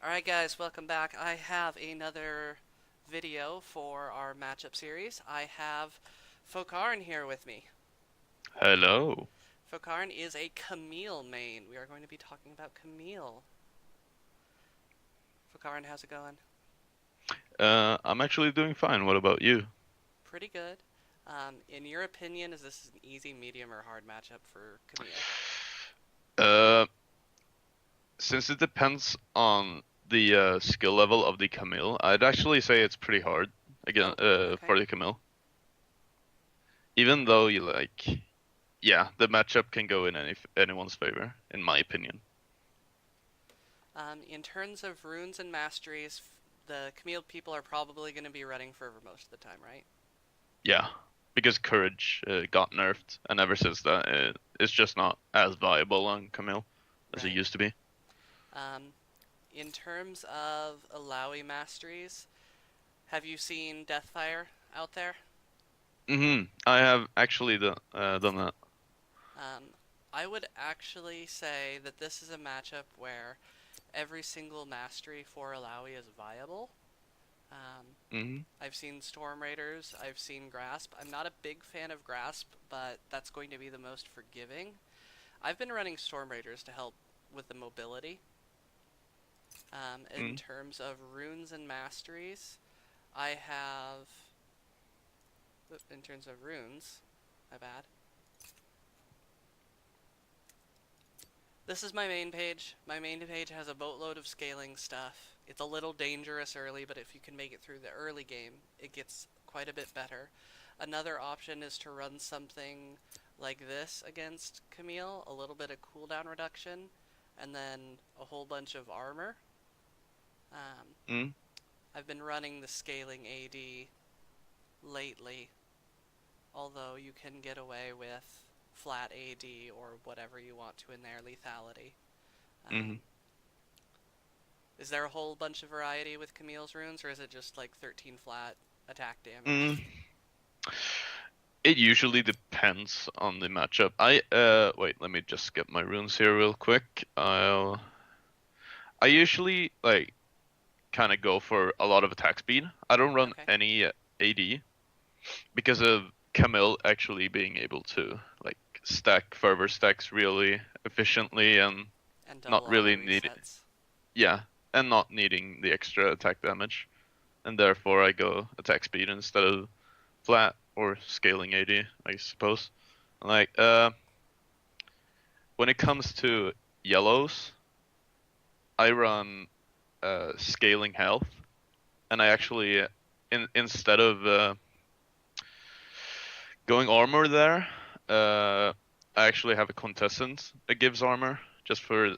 Alright guys, welcome back. I have another video for our matchup series. I have Fokarn here with me. Hello. Fokarn is a Camille main. We are going to be talking about Camille. Fokarn, how's it going? I'm actually doing fine. What about you? Pretty good. In your opinion, is this an easy, medium, or hard matchup for Camille? Uh, since it depends on the skill level of the Camille, I'd actually say it's pretty hard again Oh, okay. for the Camille. Even though yeah, the matchup can go in anyone's favor, in my opinion. In terms of runes and masteries, the Camille people are probably going to be running Fervor most of the time, right? Yeah, because Courage got nerfed, and ever since that, it's just not as viable on Camille as it Right. used to be. Um, in terms of Illaoi masteries, have you seen Deathfire out there? I have actually done that. Um, I would actually say that this is a matchup where every single mastery for Illaoi is viable. Um, hmm I've seen Storm Raiders, I've seen Grasp. I'm not a big fan of Grasp, but that's going to be the most forgiving. I've been running Storm Raiders to help with the mobility. In terms of runes and masteries, I have. In terms of runes, my bad. This is my main page. My main page has a boatload of scaling stuff. It's a little dangerous early, but if you can make it through the early game, it gets quite a bit better. Another option is to run something like this against Camille, a little bit of cooldown reduction, and then a whole bunch of armor. Um, mm I've been running the scaling AD lately, although you can get away with flat AD or whatever you want to in there, lethality. hmm Um, Is there a whole bunch of variety with Camille's runes, or is it just like 13 flat attack Mm, damage? it usually depends on the matchup. Wait, let me just get my runes here real quick. I usually kind of go for a lot of attack speed. I don't run Okay. any AD because of Camille actually being able to stack fervor stacks really efficiently and And not double auto really need it. resets. Yeah, and not needing the extra attack damage. And therefore I go attack speed instead of flat or scaling AD, I suppose. Like when it comes to yellows, I run scaling health, and I Okay. actually instead of going armor there, I actually have a contestant that gives armor just for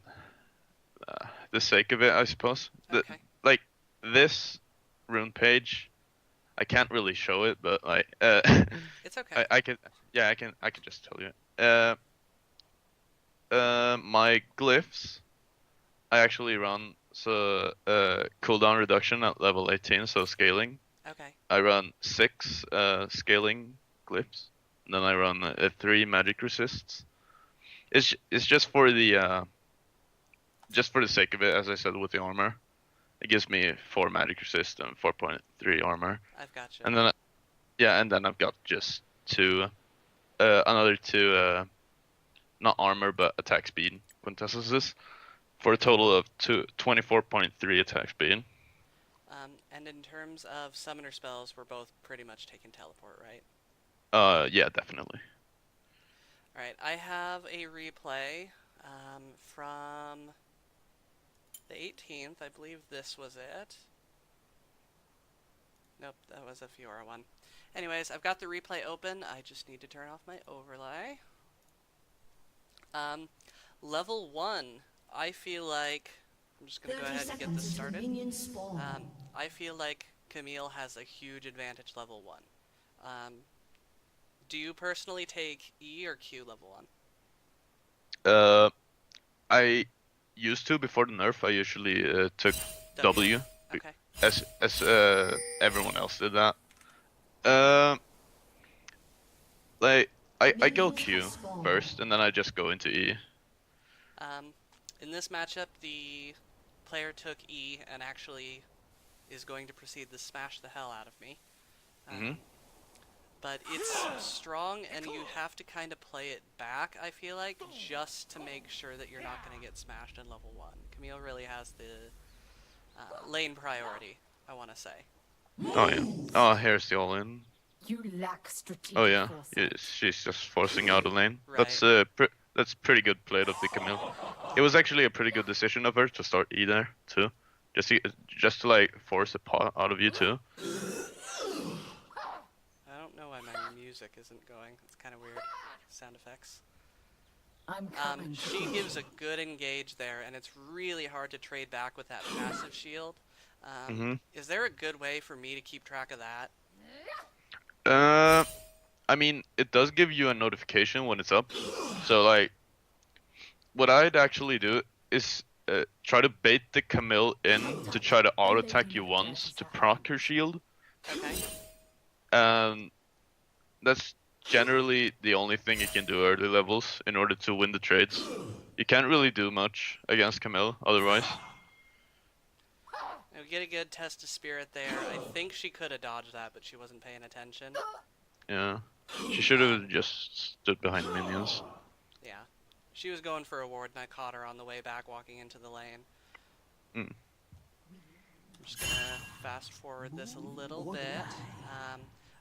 the sake of it, I suppose. Okay. Like this rune page, I can't really show it, but It's okay. I can, yeah, I can just tell you. My glyphs I actually run cooldown reduction at level 18, so scaling. Okay. I run six scaling glyphs, and then I run three magic resists. It's just for the sake of it, as I said with the armor. It gives me four magic resist and 4.3 armor, I've gotcha. and then yeah, and then I've got just another two not armor but attack speed quintessences for a total of 24.3 attack speed. And in terms of summoner spells, we're both pretty much taking teleport, right? Yeah, definitely. Alright, I have a replay from the 18th. I believe this was it. Nope, that was a Fiora one. Anyways, I've got the replay open. I just need to turn off my overlay. Um, Level 1, I feel like. I'm just going to go 30 ahead and get this seconds until started. minions spawn. I feel like Camille has a huge advantage level 1. Um, do you personally take E or Q level 1? Uh, I used to before the nerf. I usually took W. W, Okay. as everyone else did that. Uh, like I go Minions have Q spawned. first, and then I just go into E. Um, in this matchup, the player took E and actually is going to proceed to smash the hell out of me. Mhm. But it's strong, and you have to kind of play it back, I feel like, just to make sure that you're not going to get smashed in level 1. Camille really has the lane priority, I want to say. Oh yeah. Oh, here's the all-in. You lack strategic Oh yeah. foresight. She's just forcing out a lane. Right. That's pretty good played of the Camille. It was actually a pretty good decision of her to start E there too, just to like force a pot out of you too. I don't know why my music isn't going. It's kind of weird. Sound effects. I'm coming. She gives a good engage there, and it's really hard to trade back with that passive shield. Is there a good way for me to keep track of that? I mean, it does give you a notification when it's up. So like, what I'd actually do is try to bait the Camille in to try to auto attack you once to proc her shield. Okay. That's generally the only thing you can do early levels in order to win the trades. You can't really do much against Camille otherwise. We get a good test of spirit there. I think she could have dodged that, but she wasn't paying attention. Yeah, she should have just stood behind minions. Yeah. She was going for a ward, and I caught her on the way back walking into the lane. Mm. I'm just gonna fast forward this a little bit.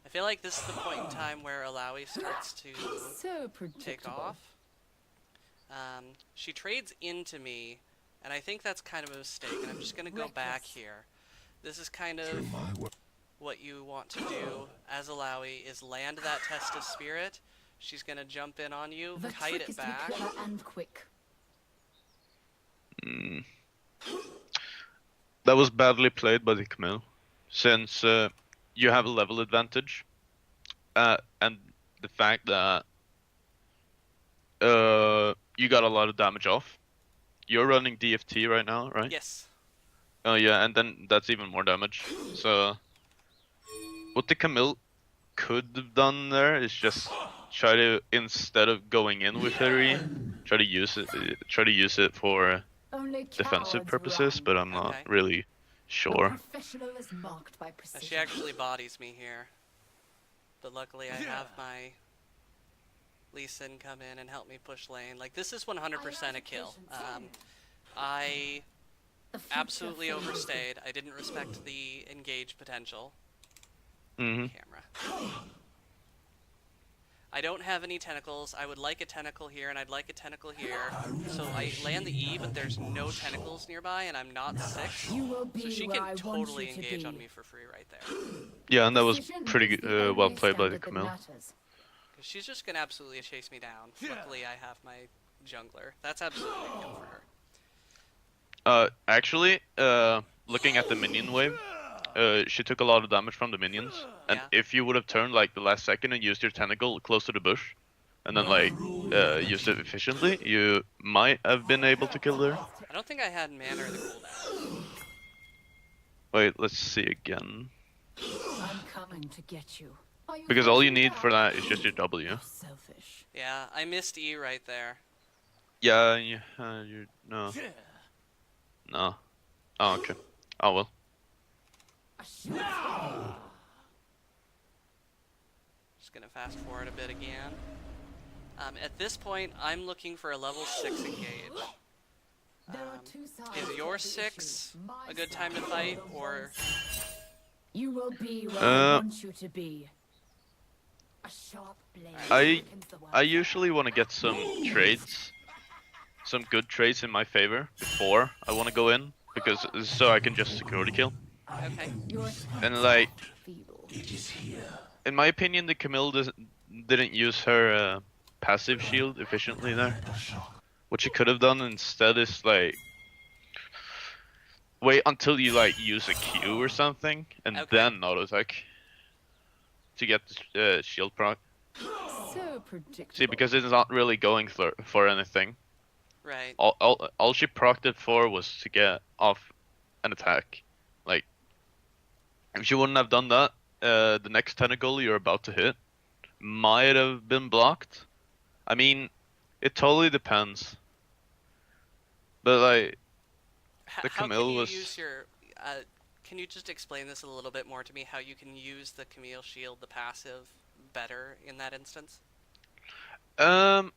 I feel like this is the point in time where Illaoi starts to So take predictable. off. She trades into me, and I think that's kind of a mistake, and I'm just gonna go back here. This is kind of what you want to do as Illaoi, is land that test of spirit. She's gonna jump in on you, The kite trick it is to be back. clever and quick. That was badly played by the Camille, since you have a level advantage, and the fact that you got a lot of damage off. You're running DFT right now, right? Yes. Oh yeah, and then that's even more damage. So what the Camille could have done there is just try to, instead of going in with her E, try to use it for Only defensive cowards purposes, run. but I'm not Okay. really A sure. professional is marked by precision. She actually bodies me here. But luckily I have my Lee Sin come in and help me push lane. Like, this is 100% a kill. I The future absolutely favors you. overstayed. I didn't respect the engage potential. Hmm. Camera. I don't have any tentacles. I would like a tentacle here, and I'd like a tentacle here. So I land the E, but there's no tentacles nearby, and I'm not 6. You will be So she where can I want totally you to engage be. on me for free right there. Yeah, and that was Precision pretty is the well only played by the standard that Camille. matters. 'Cause she's just gonna absolutely chase me down. Luckily, I have my jungler. That's absolutely a kill for her. Actually, looking at the minion wave, she took a lot of damage from the minions. And Yeah. if you would have turned like the last second and used your tentacle close to the bush, and then like used it efficiently, you might have been able to kill her. I don't think I had mana or the cooldown. Wait, let's see again. I'm coming to get you. Are you Because all you fighting need back? for that is just your W. Selfish. Yeah, I missed E right there. Yeah, you no. No. Oh, okay. Oh well. A shot. Just gonna fast forward a bit again. At this point, I'm looking for a level 6 engage. There are two sides Is to your every 6 issue. My a good time to side fight, the or... You will be where I want you to be. A sharp blade. quickens the I work. usually want to get some trades, some good trades in my favor before I want to go in, because so I can just secure the kill. Okay. Your And like, feeble. in my opinion, the Camille didn't use her passive shield efficiently there. What she could have done instead is like wait until you like use a Q or something, and Okay. then auto attack to get the shield proc. So predictable. See, because it's not really going for anything. Right. All she procced it for was to get off an attack. Like, if she wouldn't have done that, the next tentacle you're about to hit might have been blocked. I mean, it totally depends. But like, The How can Camille you was use your? Uh, can you just explain this a little bit more to me? How you can use the Camille shield, the passive, better in that instance? um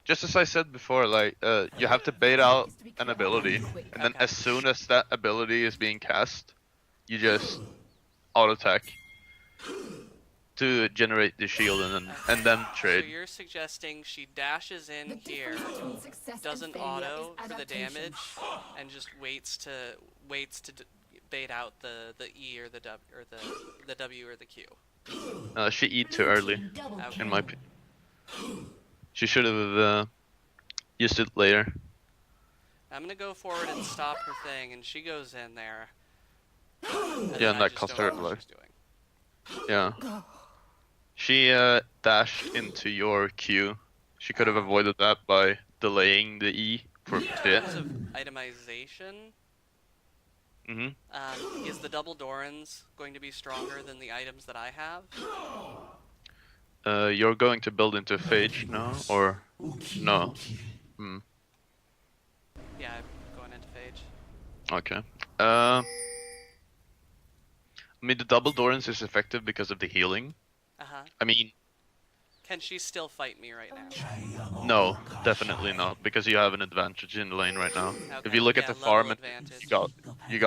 just as I said before, like you have to bait out an ability, and then Okay. as soon as that ability is being cast, you just auto attack to generate the shield and then So trade. you're suggesting she dashes in The here, difference between success does an and failure auto is for the adaptation. damage, and just waits to bait out the E or the W or the W or the Q. She eat too early, Okay. in my opinion. She should have used it later. I'm gonna go forward and stop her thing, and she goes in there. And Yeah, then and I that just cost don't her know what life. she's doing. Yeah. She dashed into your Q. She could have avoided that by delaying the E for a bit. Because of itemization, Mm-hmm. is the double Dorans going to be stronger than the items that I have? You're going to build into Phage now, or no? Hmm. Yeah, I'm going into Phage. Okay. I mean, the double Dorans is effective because of the healing. Uh-huh. I mean, Can she still fight me right now? no, definitely not, because you have an advantage in the lane right now. Okay. If you look at Yeah, the level farm, advantage. you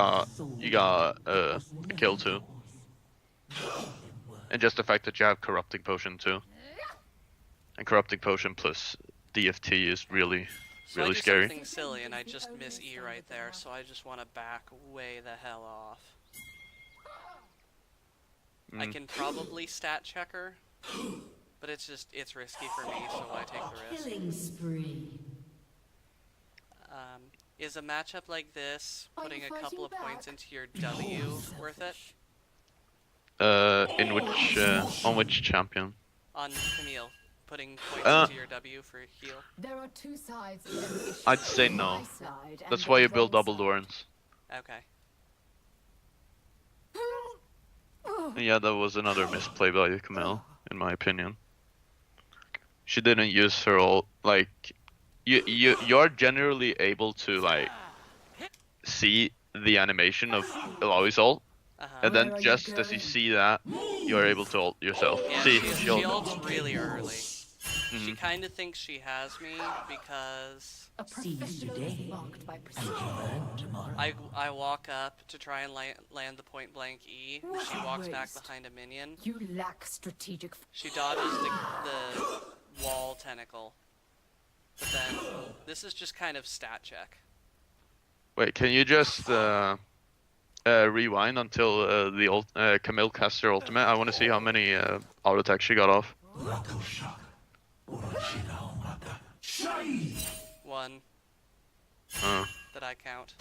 got a kill too, and just the fact that you have corrupting potion too, and corrupting potion plus DFT is really So I really do scary. something silly and I just miss E right there, so I just want to back way the hell off. I can probably stat check her, but it's risky for me, so I take the risk. Killing spree. Is a matchup like this, Are putting you a couple of fighting points back? into your W, worth it? In which on which champion? On Camille, putting points Uh, into your W for heal. There are two sides to every issue. I'd say no. My side and That's the why you build wrong double side. Dorans. Okay. Yeah, that was another misplay by Camille, in my opinion. She didn't use her ult. Like, you're generally able to like see the animation of Illaoi's ult, Uh-huh. and Where then are you just as you going? see that, you're able to ult yourself. Yeah, See, she she ult. ults really early. She Mhm. kind of thinks she has me because A professional is marked by precision. I walk up to try and land the point blank E. What She a walks back waste. behind a minion. You lack strategic. She dodges the wall tentacle. But then this is just kind of stat check. Wait, can you just rewind until the Camille casts her ultimate? I want to see how many auto attacks she got off. One Uh, that I count.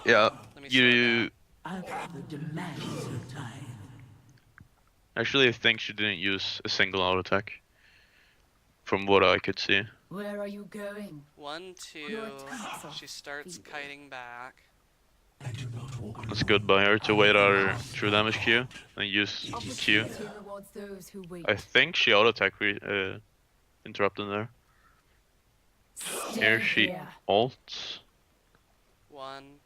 yeah, Let me slow it down. Actually, I think she didn't use a single auto attack, from what I could see. Where are you going? 1, 2. She starts kiting back. That's good by her to wait out her true damage Q and use Q. Opportunity rewards those who wait. I think she auto attack interrupted there. Stay Here she here. ults. 1.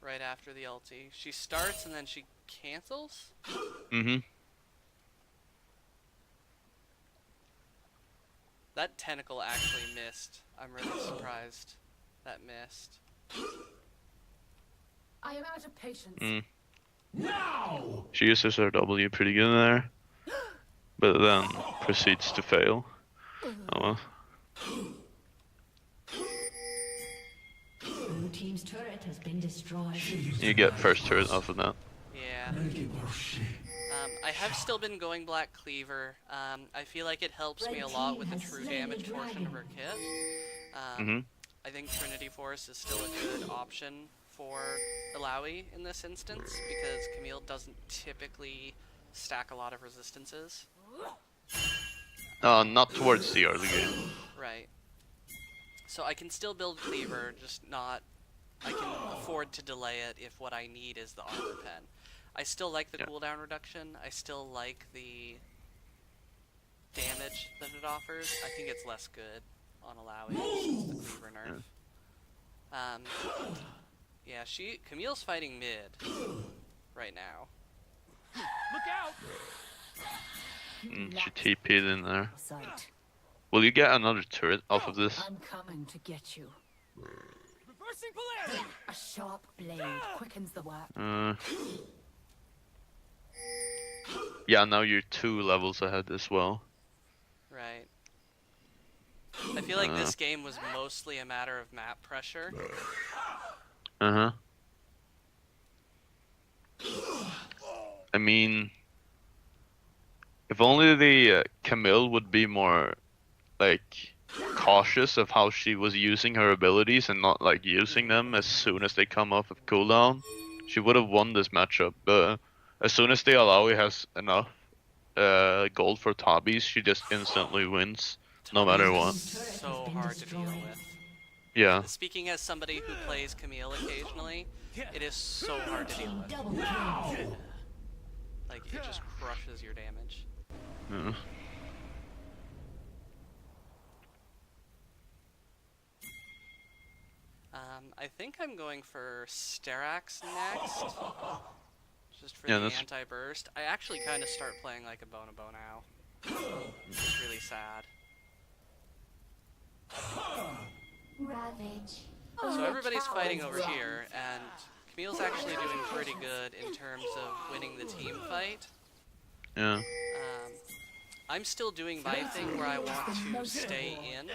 Right after the ulti. She starts and then she cancels? Mm-hmm. That tentacle actually missed. I'm really surprised that missed. I am out of patience. Mm. She uses her W pretty good there, but then proceeds to fail. Oh well. Blue team's turret has been destroyed. You get first turret off of that. Yeah. I have still been going Black Cleaver. I feel like it helps me a lot with the true damage portion of her kit. Mhm. I think Trinity Force is still a good option for Illaoi in this instance because Camille doesn't typically stack a lot of resistances. Not towards the early game. Right. So I can still build Cleaver, just not... I can afford to delay it if what I need is the armor pen. I still like the Yeah. cooldown reduction. I still like the damage that it offers. I think it's less good on Illaoi, which is the Cleaver nerf. Yeah, Camille's fighting mid right now. Look out! She TP'd in there. Sight. Will you get another turret off of this? I'm coming to get you. Reversing polarity! A sharp blade quickens the work. Yeah, now you're 2 levels ahead as well. Right. I feel like this game was mostly a matter of map pressure. I mean, if only the Camille would be more like cautious of how she was using her abilities and not like using them as soon as they come off of cooldown, she would have won this matchup. But as soon as the Illaoi has enough gold for Tabis, she just instantly wins, no matter what. So hard to deal with. Yeah. Speaking as somebody who plays Camille occasionally, it is so hard to deal with. Double kill. Like, it just crushes your damage. Yeah. I think I'm going for Sterax next. Just for Yeah, the that's- anti-burst. I actually kind of start playing like a Bonobo now. It's really sad. Ravage. So everybody's fighting over here, and Camille's actually doing pretty good in terms of winning the team fight. Yeah. I'm still doing my thing where I want to stay in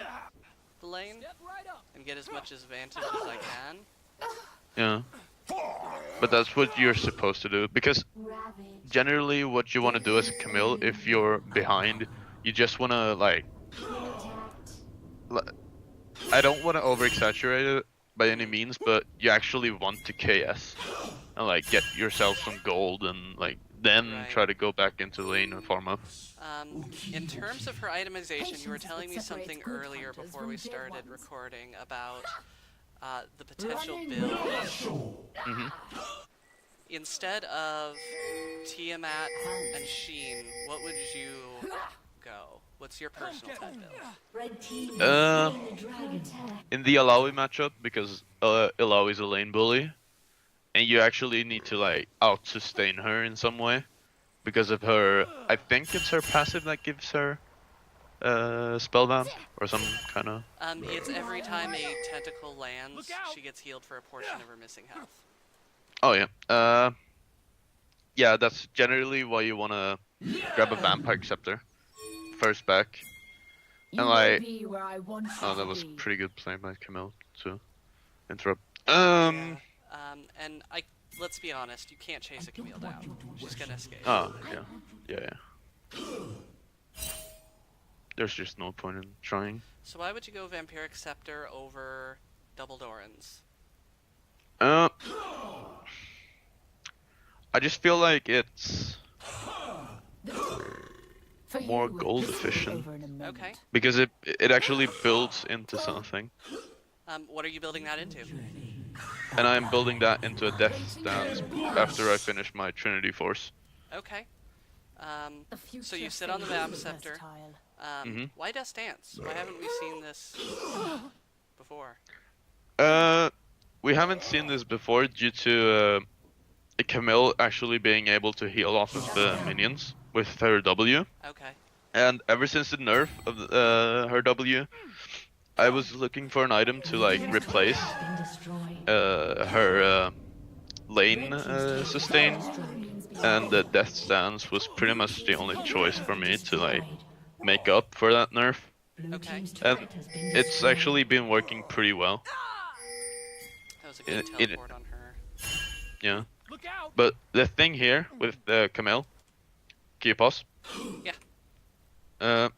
the lane Step right up! and get as much advantage as I can. Yeah. But that's what you're supposed to do, because Ravage. generally what you want to do as a Camille, if you're behind, you just want to like, I don't want to over-exaggerate it by any means, but you actually want to KS and like get yourself some gold and like then Right. try to go back into the lane and farm up. In terms of her itemization, you were telling me something earlier before we started recording about the potential build. Instead of Tiamat and Sheen, what would you go? What's your personal type build? Red team has Uh, slain the dragon. In the Illaoi matchup, because Illaoi is a lane bully, and you actually need to like out-sustain her in some way, because of her, I think it's her passive that gives her spell vamp or some kind of. It's every time a tentacle lands, she gets healed for a portion of her missing health. Oh yeah. Yeah, that's generally why you wanna grab a vampire scepter first back. You And will like, be where I want you oh, that to was be. pretty good play by Camille to interrupt. Yeah. And let's be honest, you can't chase a Camille down. She's gonna escape. Oh yeah. There's just no point in trying. So why would you go Vampiric Scepter over Double Dorans? I just feel like it's For more you, gold this will be efficient. over in a moment. Okay. because it actually builds into something, What are you building that into? and I'm building that into a death stance after I finish my Trinity Force. Okay. The future So you sit on the Vamp faces Scepter. versatile. Mhm. Why Death Dance? Why haven't we seen this before? We haven't seen this before due to Camille actually being able to heal off of the minions with her W. Okay. And ever since the nerf of her W, I was looking for an item to like replace Been destroyed. her lane sustain, and the Death Stance was pretty much the only choice for me to like make up for that nerf. Blue Okay. team's And turret has been it's destroyed. actually been working pretty well. That was a good It- teleport on her. Yeah. Look out! But the thing here with Camille, can you pause? Yeah.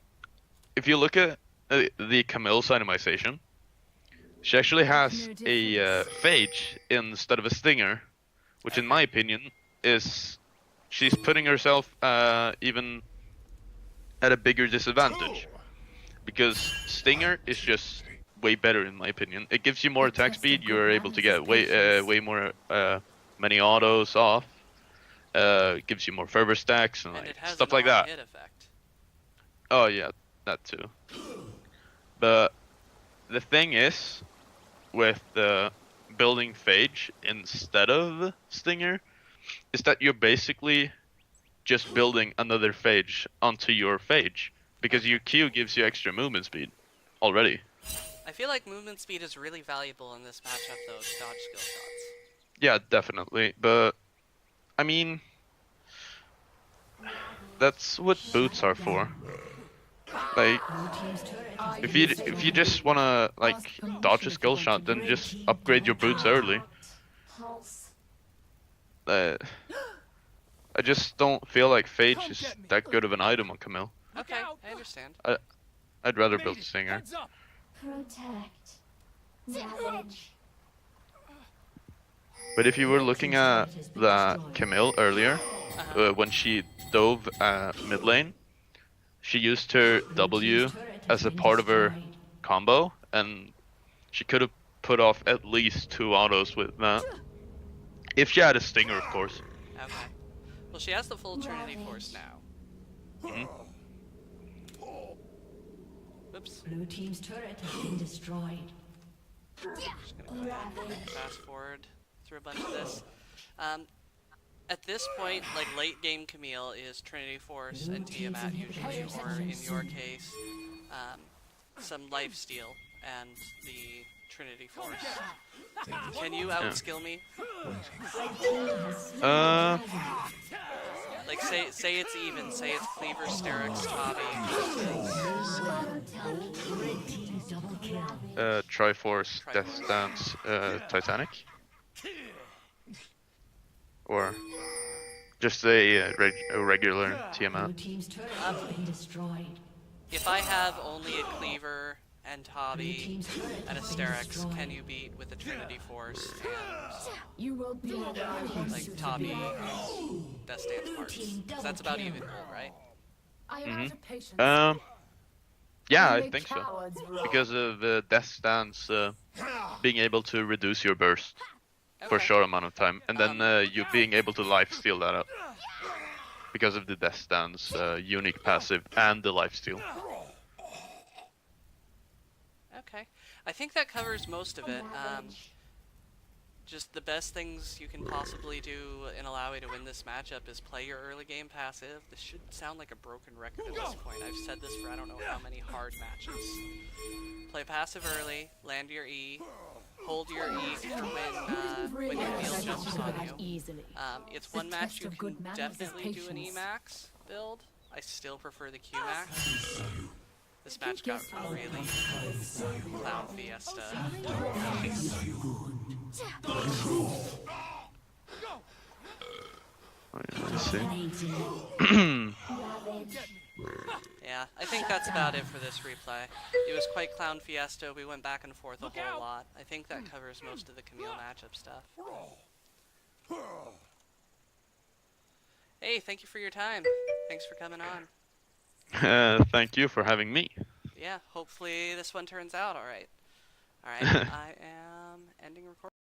If you look at the Camille's itemization, she actually has a phage instead of a stinger, which in my opinion is she's putting herself even at a bigger disadvantage, because stinger is just way better in my opinion. It gives you more attack speed. You're able to get way more many autos off. Gives you more fervor stacks and And like it has stuff an like that. on-hit effect. Oh yeah, that too. But the thing is, with building Phage instead of Stinger, is that you're basically just building another Phage onto your Phage, because your Q gives you extra movement speed already. I feel like movement speed is really valuable in this matchup, though, to dodge skill shots. Yeah, definitely. But I mean, that's what boots are for. Like, if you just wanna like dodge a skill shot, then just upgrade your boots early. Uh, I just don't feel like Phage is that good of an item on Camille. Okay, I understand. I'd rather build Lady, Stinger. heads up. Protect. Savage. But if you were looking at the Camille earlier, Uh-huh. when she dove mid lane, she used her W as a part of her combo, and she could have put off at least 2 autos with that. If she had a Stinger, of course. Okay. Well, she has the full Trinity Force now. Mhm. Oops. Blue team's turret has been destroyed. Just gonna go ahead and fast forward through a bunch of this. At this point, like late game Camille is Trinity Force and Tiamat usually, or in your case, some lifesteal and the Trinity Force. Can you outskill me? Like say it's even. Say it's Cleaver, Sterix, Tabi versus Triforce, Death Stance, Titanic? Or just a regular Tiamat? Blue team's turret has been destroyed. If I have only a Cleaver and Blue Tabi team's turret and a has been Sterix, destroyed. can you beat with the Trinity Force and You will be where I want like you to Tabi be. and Best Dance parts? 'Cause that's about even goal, right? I am out of patience. Yeah, I Only think so. cowards run. Because of Death Stance being able to reduce your burst for a Okay. short amount of time, and then you being able to lifesteal that up. Because of the Death Stance unique passive and the lifesteal. Okay. I think that covers most of it. Just the best things you can possibly do in Illaoi to win this matchup is play your early game passive. This should sound like a broken record at this point. I've said this for I don't know how many hard matches. Play passive early, land your E, hold your E for when Camille jumps on you. Easily. It's The one match test you of can good manners is definitely do an patience. E-Max build. I still prefer the Q-Max. This match got really Clown Fiesta. Let's see. Yeah, I think that's about it for this replay. It was quite Clown Fiesta. We went back and forth a whole lot. I think that covers most of the Camille matchup stuff. Hey, thank you for your time. Thanks for coming on. Thank you for having me. Yeah, hopefully this one turns out alright. Alright, I am ending recording.